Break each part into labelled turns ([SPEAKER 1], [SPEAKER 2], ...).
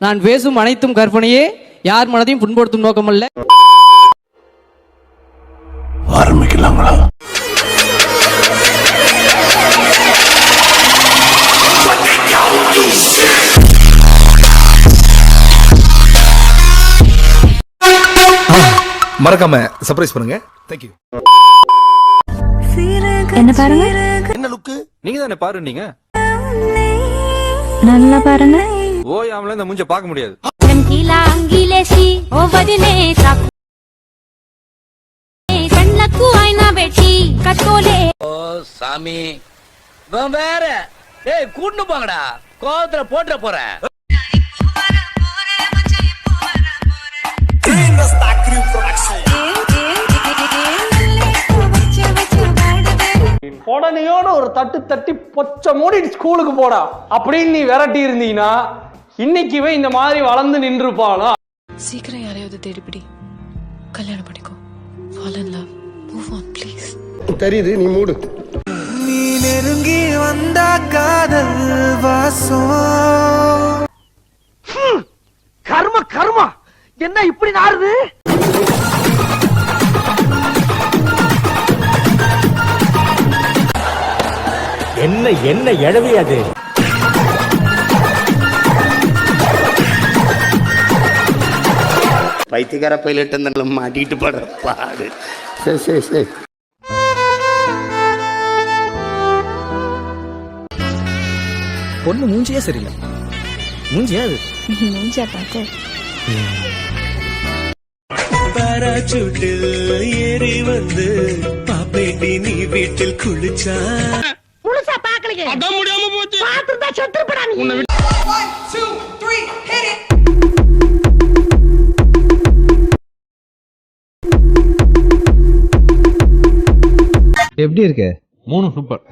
[SPEAKER 1] நான் பேசும் அனைத்தும் கற்பனையே, யார் மனதையும் புண்படுத்தும் நோக்கமல்ல.
[SPEAKER 2] ஆரம்பிக்கலாங்களா?
[SPEAKER 3] மறக்காம சர்ப்ரைஸ் பண்ணுங்க. Thank you.
[SPEAKER 4] என்ன பாருங்க?
[SPEAKER 3] என்ன லுக்? நீங்க தானே பாரு. நீங்க
[SPEAKER 4] நல்லா பாருங்க.
[SPEAKER 3] ஓயாமல இந்த மூஞ்ச பார்க்க முடியாது.
[SPEAKER 5] ரங்கீலா அங்கிலேசி ஓ வதிலே சாப் கண்ணக்கு ஐனா பெட்டி கட்டோலே.
[SPEAKER 6] ஓ சாமி வேற ஏய் கூட்டு போங்கடா, கோவத்துல போட்ற போறேன்.
[SPEAKER 7] உடனையோட ஒரு தட்டு தட்டி பொச்ச மூடி ஸ்கூலுக்கு போடா அப்படின்னு நீ விரட்டி இருந்தீங்கன்னா இன்னைக்குவே இந்த மாதிரி வளர்ந்து நின்றுப்பாளா?
[SPEAKER 8] சீக்கிரம் யாரையாவது தேடிப்பிடி, கல்யாணம் பண்ணிக்கோ. Fall in love, move on please.
[SPEAKER 2] தெரியுது, நீ மூடு.
[SPEAKER 9] நீ நெருங்கி வந்த காதல் வாசம்.
[SPEAKER 6] கர்ம கர்மா என்ன இப்படி நாறுது?
[SPEAKER 7] என்ன என்ன எழவி அது?
[SPEAKER 2] பைத்தியக்கார பைலட் அந்த மாட்டிட்டு படுற பாடு. சரி சரி சரி.
[SPEAKER 3] பொண்ணு மூஞ்சியே சரியில்லை. மூஞ்சியா அது?
[SPEAKER 4] மூஞ்சா பார்த்து
[SPEAKER 9] பாராசூட்டில் ஏறி வந்து பாப்பேண்டி நீ வீட்டில் குளிச்சா.
[SPEAKER 5] முழுசா பாக்கலையே, அதான் முடியாம போச்சு. பாத்துட்டா செத்துறடா நீ. 1 2 3 hit it.
[SPEAKER 3] எப்படி இருக்கு? 3 சூப்பர்.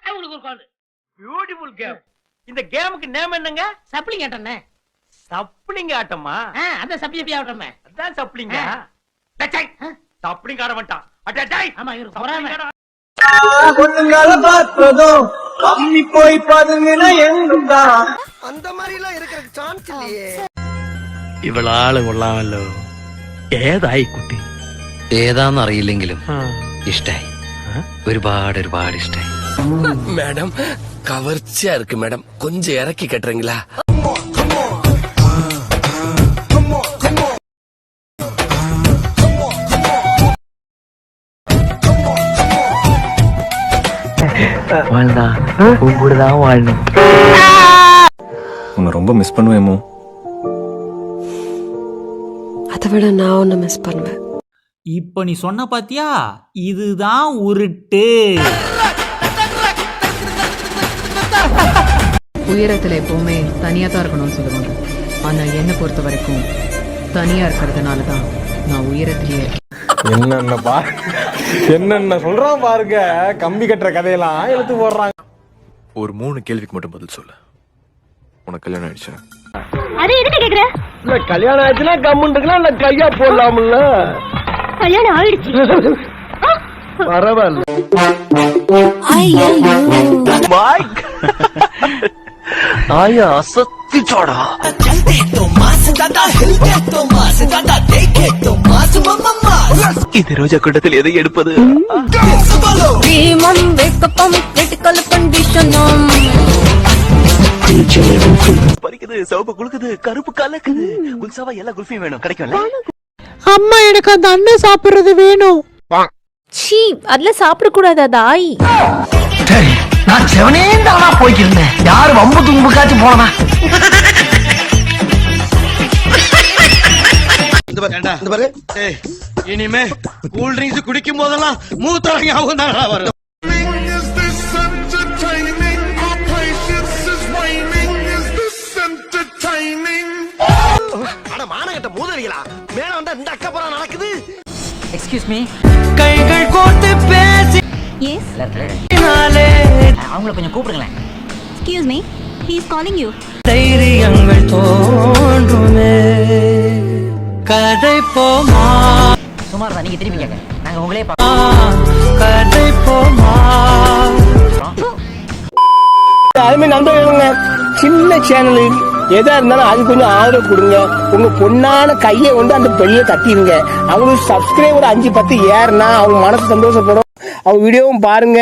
[SPEAKER 6] அவங்களுக்கு ஒரு கால். Beautiful game. இந்த கேமுக்கு நேம் என்னங்க? சப்ளிங் ஆட்டம்னே. சப்ளிங் ஆட்டமா? அந்த சப்ளிங் ஆட்டமே. அதான் சப்ளிங். டச்சை சப்ளிங் ஆட மாட்டான். அடடை ஆமா இவரு போறாம.
[SPEAKER 9] பொண்ணுங்கள பார்த்ததும் கம்மி போய் பதுங்கின எங்குடா.
[SPEAKER 6] அந்த மாதிரி எல்லாம் இருக்கிற சான்ஸ் இல்லையே.
[SPEAKER 10] ഇവളാള് കൊള്ളാമല്ലോ. ഏതായി കുട്ടി? ഏതാന്ന് അറിയില്ലെങ്കിലും ഇഷ്ടായി. ഒരുപാട് ഒരുപാട് ഇഷ്ടായി.
[SPEAKER 6] மேடம் கவர்ச்சியா இருக்கு மேடம், கொஞ்சம் இறக்கி கட்டுறீங்களா?
[SPEAKER 10] வாழ்ந்தா உன் கூட தான் வாழணும்.
[SPEAKER 3] உன்னை ரொம்ப மிஸ் பண்ணுவேமோ.
[SPEAKER 8] அதை விட நான் ஒன்னு மிஸ் பண்ணுவேன்.
[SPEAKER 1] இப்ப நீ சொன்ன பாத்தியா, இதுதான் உருட்டு.
[SPEAKER 8] உயரத்துல எப்பவுமே தனியா தான் இருக்கணும்னு சொல்லுவாங்க. ஆனா என்ன பொறுத்த வரைக்கும் தனியா இருக்கிறதுனாலதான் நான் உயரத்திலேயே.
[SPEAKER 7] என்னென்ன சொல்றான் பாருங்க. கம்பி கட்டுற கதையெல்லாம் எடுத்து போடுறாங்க.
[SPEAKER 3] ஒரு 3 கேள்விக்கு மட்டும் பதில் சொல்லு. உனக்கு கல்யாணம் ஆயிடுச்சா?
[SPEAKER 5] அது எதுக்கு கேக்குற?
[SPEAKER 7] இல்ல கல்யாணம் ஆச்சுன்னா கம்முன்னு இருக்கலாம், இல்ல கையா போடலாம்ல.
[SPEAKER 5] கல்யாணம் ஆயிடுச்சு.
[SPEAKER 7] பரவாயில்ல.
[SPEAKER 10] ஆயா சத்திச்சோடா. இது ரோஜா கூட்டத்தில் எதை எடுப்பது? பறிக்குது, சிவப்பு குளுக்குது, கருப்பு கலக்குது. குல்சாவா எல்லா குல்ஃபியும் வேணும், கிடைக்கும்ல?
[SPEAKER 4] அம்மா எனக்கு அந்த அண்ணன் சாப்பிடுறது வேணும். சீ, அதுல சாப்பிட கூடாதா தாய்?
[SPEAKER 6] நான் செவனே தானா போய்க்கிருந்தேன். யாரு வம்பு தும்புக்காச்சும் போனா? இனிமே கூல் ட்ரிங்க்ஸ் குடிக்கும் போதெல்லாம் மூத்தரம் ஞாபகம் தான் வரும். மானகட்ட
[SPEAKER 9] கட்ட மூதறிகளா மேல வந்தா இந்த அக்கப்புறம் நடக்குது.
[SPEAKER 6] Excuse me.
[SPEAKER 9] கைகள் கோர்த்து பேசி
[SPEAKER 5] எஸ்
[SPEAKER 6] அவங்கள கொஞ்சம் கூப்பிடுங்களேன்.
[SPEAKER 5] Excuse me, he is calling you.
[SPEAKER 9] தைரியங்கள் தோன்றுமே கதை போமா
[SPEAKER 6] சுமார் தான், நீங்க திரும்பி கேங்க. நாங்க உங்களே
[SPEAKER 9] கதை போமா. அதுமே நண்பர்களுங்க, சின்ன சேனலு எதா இருந்தாலும் அது கொஞ்சம் ஆதரவு கொடுங்க. உங்க பொண்ணான கையை கொண்டு அந்த பெண்ணியை தட்டிடுங்க. அவங்களுக்கு சப்ஸ்கிரைபர் 5-10 ஏறுனா அவங்க மனசு சந்தோஷப்படும். அவங்க வீடியோவும் பாருங்க.